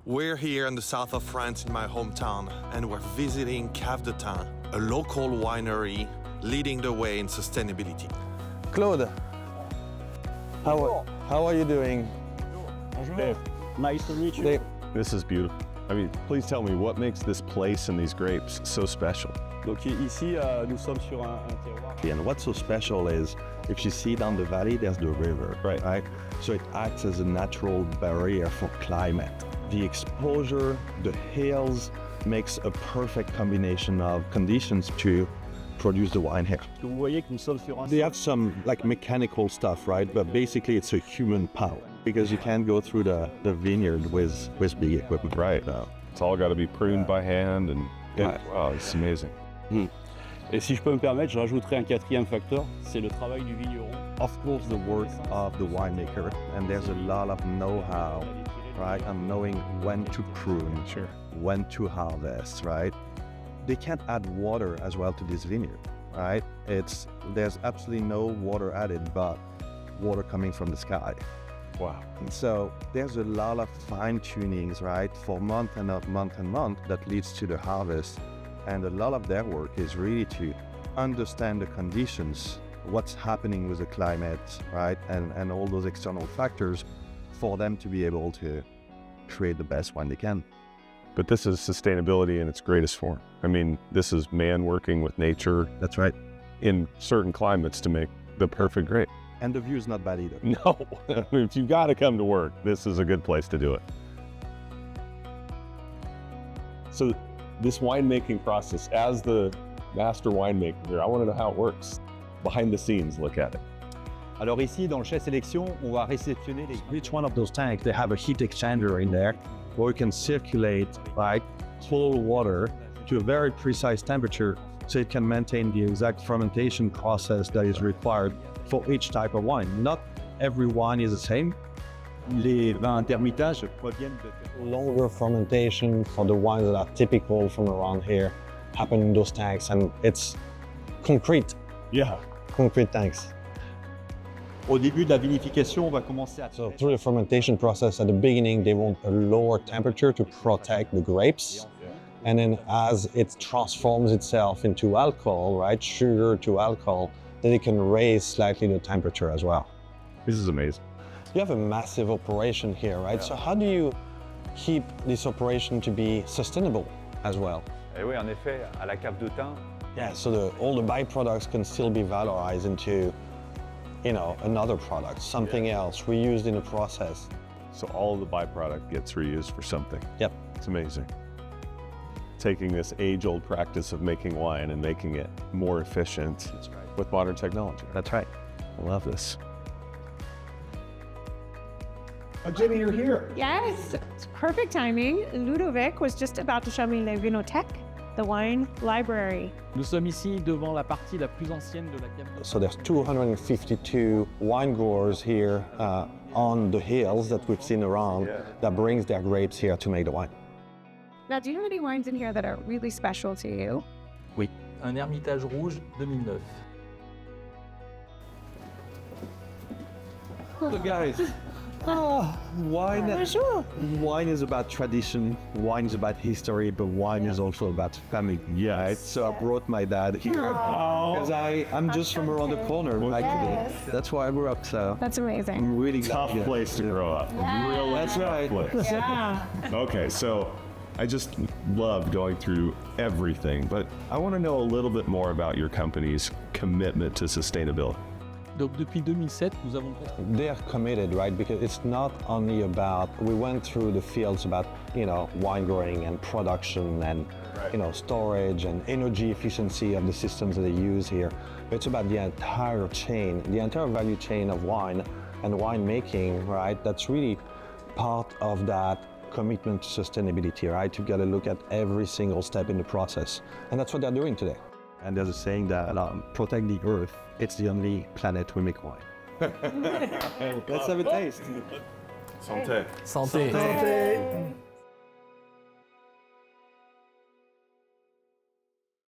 We're here in the south of France in my hometown, and we're visiting Cave de Thym, a local winery leading the way in sustainability. Claude, how are you doing? Dave, nice to meet you. Dave. This is beautiful. I mean, please tell me what makes this place and these grapes so special. Donc ici, nous sommes sur un terroir. And what's so special is, if you see down the valley, there's the river, right? So it acts as a natural barrier for climate. The exposure, the hills, makes a perfect combination of conditions to produce the wine here. Vous voyez que nous sommes sur un. They have some like mechanical stuff, right? But basically it's a human power because you can't go through the vineyard with big equipment. Right. It's all got to be pruned by hand and wow, it's amazing. Et si je peux me permettre, je rajouterai un quatrième facteur, c'est le travail du vigneron. Of course, the work of the winemaker, and there's a lot of know-how, right? And knowing when to prune, Sure. when to harvest, right? They can't add water as well to this vineyard, right? There's absolutely no water added, but water coming from the sky. Wow. And so there's a lot of fine tunings, right? For month and month that leads to the harvest. And a lot of their work is really to understand the conditions, what's happening with the climate, right? And all those external factors for them to be able to create the best wine they can. But this is sustainability in its greatest form. I mean, this is man working with nature. That's right. In certain climates to make the perfect grape. And the view is not bad either. No, if you've got to come to work, this is a good place to do it. So this winemaking process, as the master winemaker here, I want to know how it works. Behind the scenes, look at it. Alors ici, dans le chai sélection, on va réceptionner les... Each one of those tanks, they have a heat exchanger in there where you can circulate like cold water to a very precise temperature so it can maintain the exact fermentation process that is required for each type of wine. Not every wine is the same. Les vins intermittents proviennent de... Longer fermentation for the wines that are typical from around here happen in those tanks, and it's concrete tanks. Au début de la vinification, on va commencer à... So through the fermentation process, at the beginning, they want a lower temperature to protect the grapes. And then as it transforms itself into alcohol, right, sugar to alcohol, then it can raise slightly the temperature as well. This is amazing. You have a massive operation here, right? Yeah. So how do you keep this operation to be sustainable as well? Et oui, en effet, à la Cave de Thym. Yeah, so all the byproducts can still be valorized into, another product, something else, reused in the process. So all of the byproduct gets reused for something. Yep. It's amazing. Taking this age-old practice of making wine and making it more efficient with modern technology. That's right. I love this. Oh, Jimmy, you're here. Yes, it's perfect timing. Ludovic was just about to show me La Vinothèque, the wine library. Nous sommes ici devant la partie la plus ancienne de la Cave de Thym. So there's 252 wine growers here on the hills that we've seen around that brings their grapes here to make the wine. Now, do you have any wines in here that are really special to you? Oui, un Hermitage rouge 2009. So guys, wine is about tradition, wine is about history, but wine is also about family. Yes. Right? So I brought my dad here because I'm just from around the corner. Actually. That's where I grew up, so That's amazing. I'm really Tough glad. place to grow up. Really That's tough right. place. Yeah. Okay, so I just love going through everything, but I want to know a little bit more about your company's commitment to sustainability. Donc depuis 2007, nous avons... They're committed, right? Because it's not only about, we went through the fields about, wine growing and production and, storage and energy efficiency of the systems that they use here. But it's about the entire chain, the entire value chain of wine and winemaking, right? That's really part of that commitment to sustainability, right? You've got to look at every single step in the process. And that's what they're doing today. And there's a saying that protect the earth, it's the only planet we make wine. Let's have a taste. Santé. Santé.